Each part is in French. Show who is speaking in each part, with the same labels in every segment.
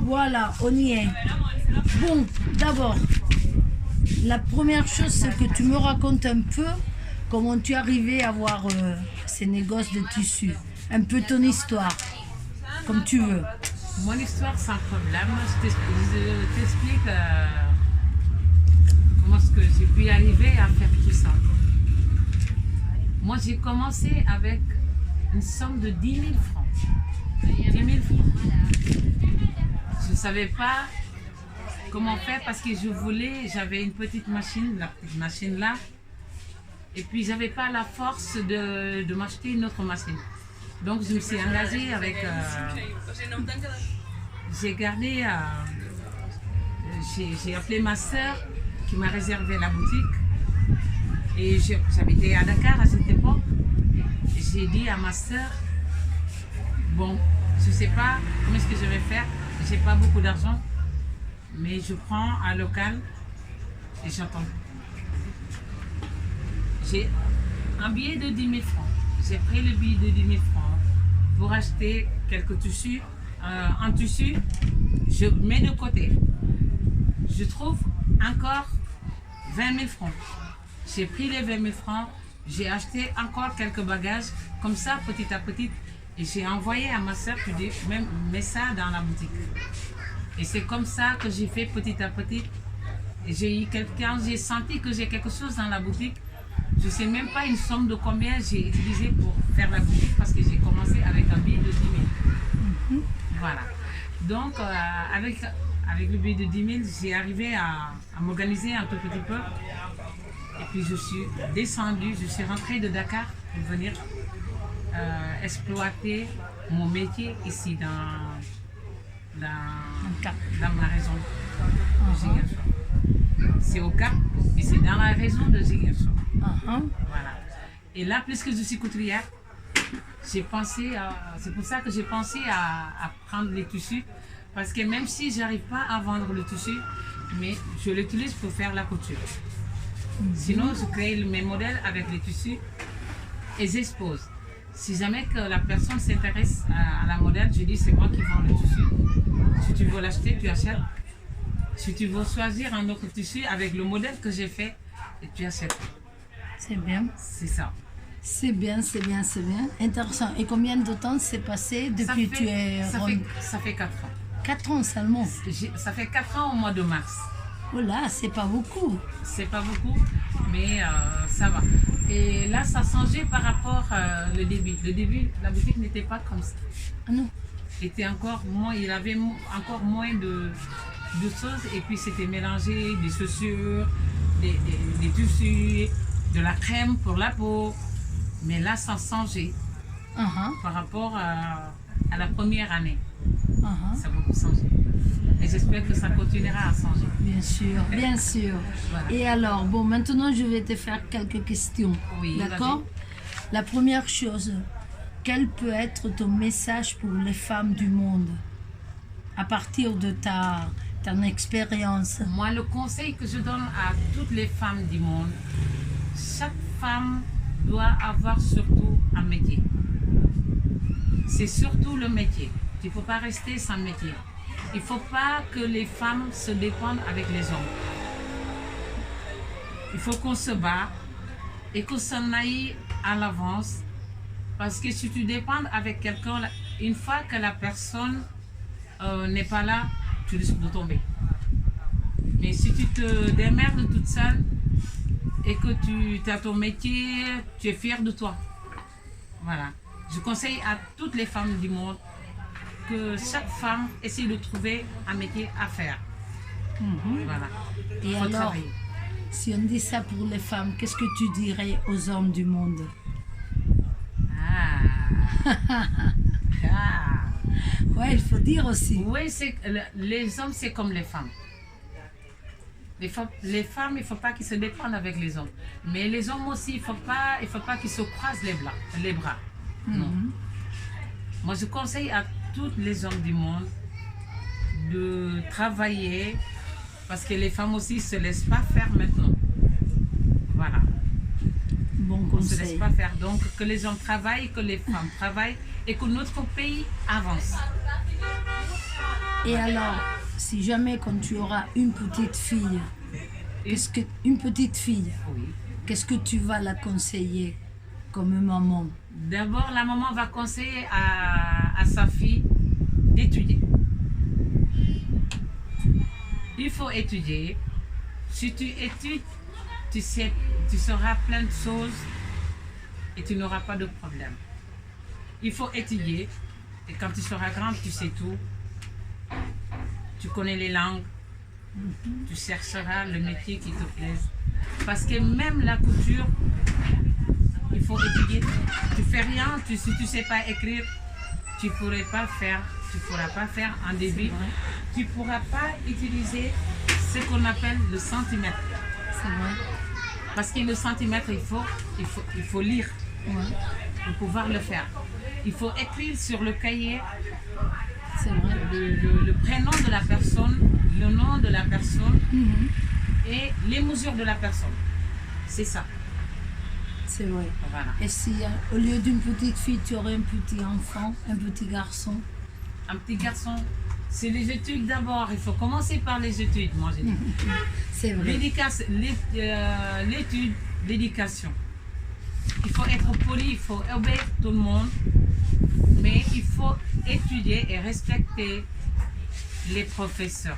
Speaker 1: Voilà, on y est. Bon, d'abord, la première chose, c'est que tu me racontes un peu comment tu es arrivé à avoir ces négoces de tissus. Un peu ton histoire, comme tu veux.
Speaker 2: Mon histoire sans problème, je t'explique comment est-ce que j'ai pu arriver à faire tout ça. Moi, j'ai commencé avec une somme de 10 000 francs. 10 000 francs. Je ne savais pas comment faire parce que j'avais une petite machine, la petite machine là, et puis j'avais pas la force de m'acheter une autre machine. Donc je me suis engagée avec, j'ai gardé, j'ai appelé ma soeur qui m'a réservé la boutique et j'habitais à Dakar à cette époque. J'ai dit à ma soeur, bon, je sais pas comment est-ce que je vais faire, j'ai pas beaucoup d'argent, mais je prends un local et j'attends. J'ai un billet de 10 000 francs. J'ai pris le billet de 10 000 francs pour acheter quelques tissus. Un tissu, je mets de côté. Je trouve encore 20 000 francs. J'ai pris les 20 000 francs, j'ai acheté encore quelques bagages, comme ça, petit à petit. Et j'ai envoyé à ma soeur, je dis, même mets ça dans la boutique. Et c'est comme ça que j'ai fait petit à petit. Et j'ai eu quelqu'un, j'ai senti que j'ai quelque chose dans la boutique. Je ne sais même pas une somme de combien j'ai utilisé pour faire la boutique parce que j'ai commencé avec un billet de 10 000. Voilà. Donc, avec le billet de 10 000, j'ai arrivé à m'organiser un tout petit peu. Et puis, je suis descendue, je suis rentrée de Dakar pour venir exploiter mon métier ici dans ma région de Ziguinchor. C'est au Cap, mais c'est dans la région de Ziguinchor. Voilà. Et là, puisque je suis couturière, c'est pour ça que j'ai pensé à prendre les tissus, parce que même si j'arrive pas à vendre le tissu, mais je l'utilise pour faire la couture. Sinon, je crée mes modèles avec les tissus et j'expose. Si jamais que la personne s'intéresse à la modèle, je dis c'est moi qui vends le tissu. Si tu veux l'acheter, tu achètes. Si tu veux choisir un autre tissu avec le modèle que j'ai fait, tu achètes.
Speaker 1: C'est bien.
Speaker 2: C'est ça.
Speaker 1: C'est bien, c'est bien, c'est bien. Intéressant. Et combien de temps s'est passé depuis que tu es...
Speaker 2: Ça fait 4 ans.
Speaker 1: 4 ans seulement.
Speaker 2: Ça fait 4 ans au mois de mars.
Speaker 1: Oh là, c'est pas beaucoup.
Speaker 2: C'est pas beaucoup, mais ça va. Et là, ça a changé par rapport au début. Le début, la boutique n'était pas comme ça.
Speaker 1: Ah non.
Speaker 2: Il avait encore moins de choses et puis c'était mélangé des chaussures, des tissus, de la crème pour la peau. Mais là, ça a changé par rapport à la première année. Ça a beaucoup changé. Et j'espère que ça continuera à changer.
Speaker 1: Bien sûr, bien sûr. Voilà. Et alors, bon, maintenant je vais te faire quelques questions.
Speaker 2: Oui,
Speaker 1: d'accord? La première chose, quel peut être ton message pour les femmes du monde à partir de ton expérience?
Speaker 2: Moi, le conseil que je donne à toutes les femmes du monde, chaque femme doit avoir surtout un métier. C'est surtout le métier. Il ne faut pas rester sans métier. Il ne faut pas que les femmes se dépendent avec les hommes. Il faut qu'on se bat et qu'on s'en aille à l'avance. Parce que si tu dépends avec quelqu'un, une fois que la personne n'est pas là, tu risques de tomber. Mais si tu te démerdes toute seule et que tu as ton métier, tu es fière de toi. Voilà. Je conseille à toutes les femmes du monde que chaque femme essaie de trouver un métier à faire. Voilà.
Speaker 1: Et alors, travailler. Si on dit ça pour les femmes, qu'est-ce que tu dirais aux hommes du monde? Ouais, il faut dire aussi.
Speaker 2: Oui, les hommes, c'est comme les femmes. Les femmes, il ne faut pas qu'ils se dépendent avec les hommes. Mais les hommes aussi, il ne faut pas qu'ils se croisent les bras. Non. Moi, je conseille à tous les hommes du monde de travailler parce que les femmes aussi ne se laissent pas faire maintenant. Voilà.
Speaker 1: Bon conseil.
Speaker 2: On ne se laisse pas faire. Donc, que les hommes travaillent, que les femmes travaillent et que notre pays avance.
Speaker 1: Et alors, si jamais quand tu auras une petite fille, une petite fille,
Speaker 2: Oui.
Speaker 1: qu'est-ce que tu vas la conseiller comme maman?
Speaker 2: D'abord, la maman va conseiller à sa fille d'étudier. Il faut étudier. Si tu étudies, tu sauras plein de choses et tu n'auras pas de problème. Il faut étudier et quand tu seras grande, tu sais tout. Tu connais les langues. Tu chercheras le métier qui te plaise. Parce que même la couture, il faut étudier. Tu fais rien, si tu ne sais pas écrire, tu ne pourras pas faire un débit. Tu ne pourras pas utiliser ce qu'on appelle le centimètre.
Speaker 1: C'est vrai.
Speaker 2: Parce que le centimètre, il faut lire pour pouvoir le faire. Il faut écrire sur le cahier
Speaker 1: C'est vrai.
Speaker 2: le prénom de la personne, le nom de la personne et les mesures de la personne. C'est ça.
Speaker 1: C'est vrai.
Speaker 2: Voilà.
Speaker 1: Et si au lieu d'une petite fille, tu aurais un petit enfant, un petit garçon?
Speaker 2: Un petit garçon, c'est les études d'abord. Il faut commencer par les études, moi j'ai dit.
Speaker 1: C'est vrai.
Speaker 2: L'étude, l'éducation. Il faut être poli, il faut obéir tout le monde, mais il faut étudier et respecter les professeurs.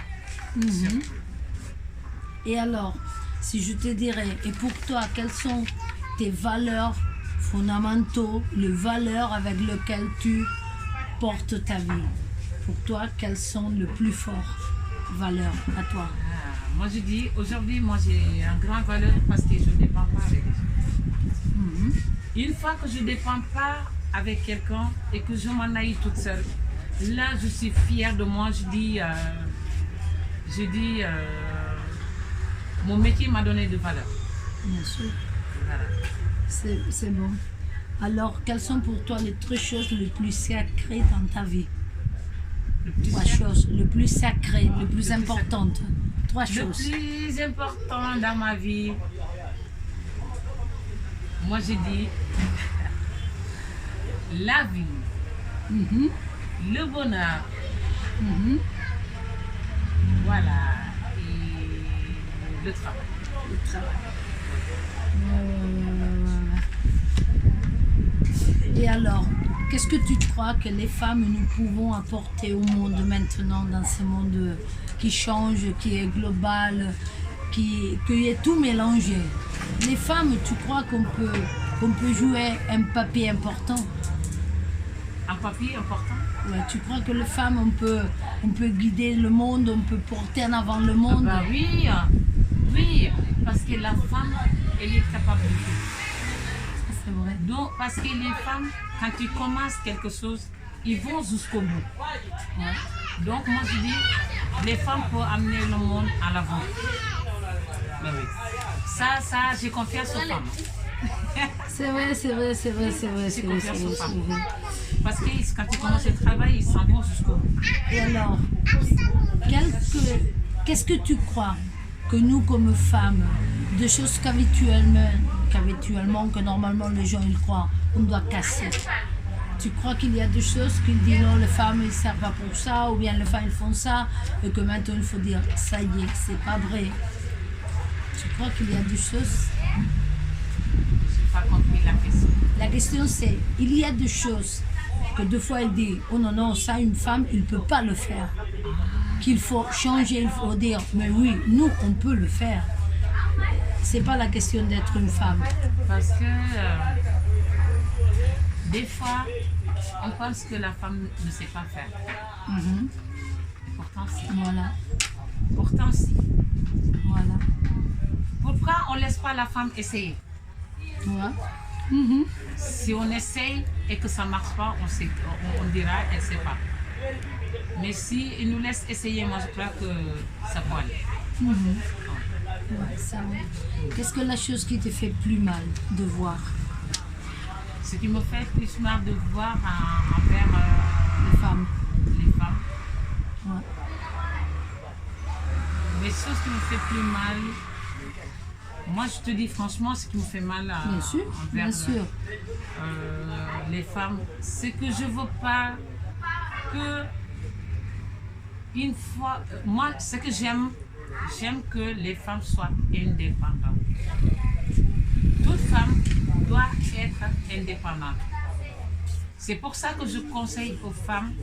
Speaker 1: Et alors, si je te dirais, et pour toi, quelles sont tes valeurs fondamentaux, les valeurs avec lesquelles tu portes ta vie? Pour toi, quelles sont les plus fortes valeurs à toi?
Speaker 2: Moi je dis, aujourd'hui, moi j'ai un grand valeur parce que je ne dépends pas avec les autres. Une fois que je ne dépends pas avec quelqu'un et que je m'en aille toute seule, là je suis fière de moi. Je dis, mon métier m'a donné de valeur.
Speaker 1: Bien sûr.
Speaker 2: Voilà.
Speaker 1: C'est bon. Alors, quelles sont pour toi les trois choses les plus sacrées dans ta vie? Trois choses, le plus sacré, le plus importante. Trois choses.
Speaker 2: Le plus important dans ma vie, moi j'ai dit la vie, le bonheur, voilà, et le travail.
Speaker 1: Le travail. Et alors, qu'est-ce que tu crois que les femmes, nous pouvons apporter au monde maintenant, dans ce monde qui change, qui est global, qui est tout mélangé? Les femmes, tu crois qu'on peut jouer un papier important?
Speaker 2: Un papier important?
Speaker 1: Ouais, tu crois que les femmes, on peut guider le monde, on peut porter en avant le monde?
Speaker 2: Ah bah oui, oui, parce que la femme, elle est capable de tout.
Speaker 1: C'est vrai.
Speaker 2: Donc, parce que les femmes, quand tu commences quelque chose, ils vont jusqu'au bout.
Speaker 1: Ouais.
Speaker 2: Donc, moi je dis, les femmes peuvent amener le monde à l'avant. Mais oui. Ça, j'ai confiance aux femmes.
Speaker 1: C'est vrai.
Speaker 2: J'ai confiance aux femmes. Parce que quand ils commencent le travail, ils s'en vont jusqu'au bout.
Speaker 1: Et alors, qu'est-ce que tu crois que nous, comme femmes, de choses qu'habituellement, que normalement les gens ils croient, on doit casser? Tu crois qu'il y a des choses qu'ils disent non, les femmes ne servent pas pour ça, ou bien les femmes ils font ça, et que maintenant il faut dire ça y est, c'est pas vrai? Tu crois qu'il y a des choses?
Speaker 2: Je n'ai pas compris la question.
Speaker 1: La question c'est, il y a des choses que deux fois elle dit, oh non, ça une femme, il ne peut pas le faire. Qu'il faut changer, il faut dire, mais oui, nous on peut le faire. C'est pas la question d'être une femme.
Speaker 2: Parce que des fois, on pense que la femme ne sait pas faire. Pourtant, si.
Speaker 1: Voilà.
Speaker 2: Pourtant, si.
Speaker 1: Voilà.
Speaker 2: Pourquoi on ne laisse pas la femme essayer?
Speaker 1: Ouais.
Speaker 2: Si on essaye et que ça ne marche pas, on dira qu'elle ne sait pas. Mais si ils nous laissent essayer, moi je crois que ça peut aller.
Speaker 1: Ouais, ça, ouais. Qu'est-ce que la chose qui te fait plus mal de voir?
Speaker 2: Ce qui me fait plus mal de voir envers
Speaker 1: Les femmes.
Speaker 2: les femmes.
Speaker 1: Ouais.
Speaker 2: Les choses qui me font plus mal, moi je te dis franchement, ce qui me fait mal
Speaker 1: Bien sûr,
Speaker 2: envers
Speaker 1: bien sûr.
Speaker 2: Les femmes, c'est que je ne veux pas que une fois, moi, ce que j'aime que les femmes soient indépendantes. Toute femme doit être indépendante. C'est pour ça que je conseille aux femmes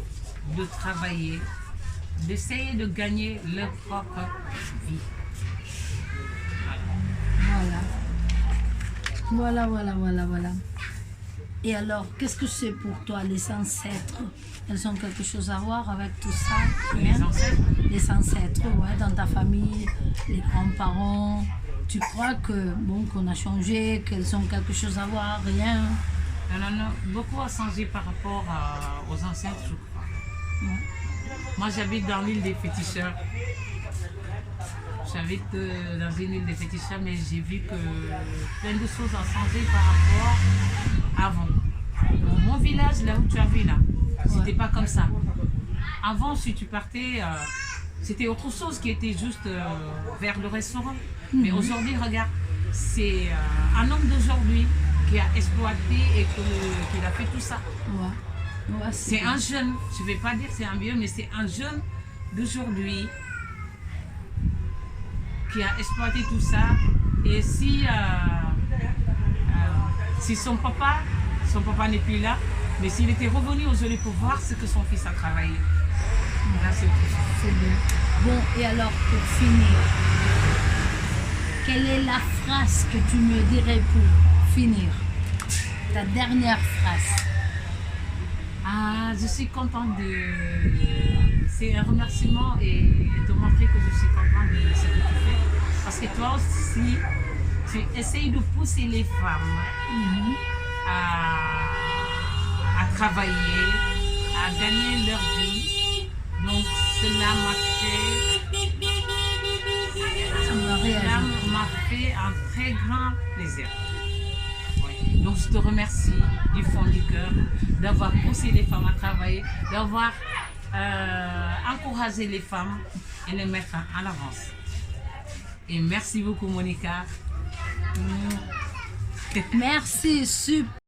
Speaker 2: de travailler, d'essayer de gagner leur propre vie.
Speaker 1: Voilà. Et alors, qu'est-ce que c'est pour toi, les ancêtres? Elles ont quelque chose à voir avec tout ça?
Speaker 2: Les ancêtres?
Speaker 1: Les ancêtres, ouais, dans ta famille, les grands-parents. Tu crois que, bon, qu'on a changé, qu'elles ont quelque chose à voir? Rien?
Speaker 2: Non, beaucoup a changé par rapport aux ancêtres, je crois.
Speaker 1: Ouais.
Speaker 2: Moi, j'habite dans l'île des féticheurs. J'habite dans une île des féticheurs, mais j'ai vu que plein de choses ont changé par rapport avant. Mon village, là où tu as vu, là, c'était pas comme ça. Avant, si tu partais, c'était autre chose qui était juste vers le restaurant. Mais aujourd'hui, regarde, c'est un homme d'aujourd'hui qui a exploité et qui a fait tout ça.
Speaker 1: Ouais,
Speaker 2: c'est un jeune, je ne vais pas dire c'est un vieux, mais c'est un jeune d'aujourd'hui qui a exploité tout ça. Et si son papa n'est plus là, mais s'il était revenu aujourd'hui pour voir ce que son fils a travaillé, là c'est autre chose.
Speaker 1: C'est bien. Bon, et alors pour finir, quelle est la phrase que tu me dirais pour finir? Ta dernière phrase.
Speaker 2: Ah, je suis contente c'est un remerciement et de montrer que je suis contente de ce que tu fais. Parce que toi aussi, tu essayes de pousser les femmes à travailler, à gagner leur vie. Donc cela m'a fait un très grand plaisir. Donc je te remercie du fond du cœur d'avoir poussé les femmes à travailler, d'avoir encouragé les femmes et les mettre en avance. Et merci beaucoup Monica.
Speaker 1: Merci, super.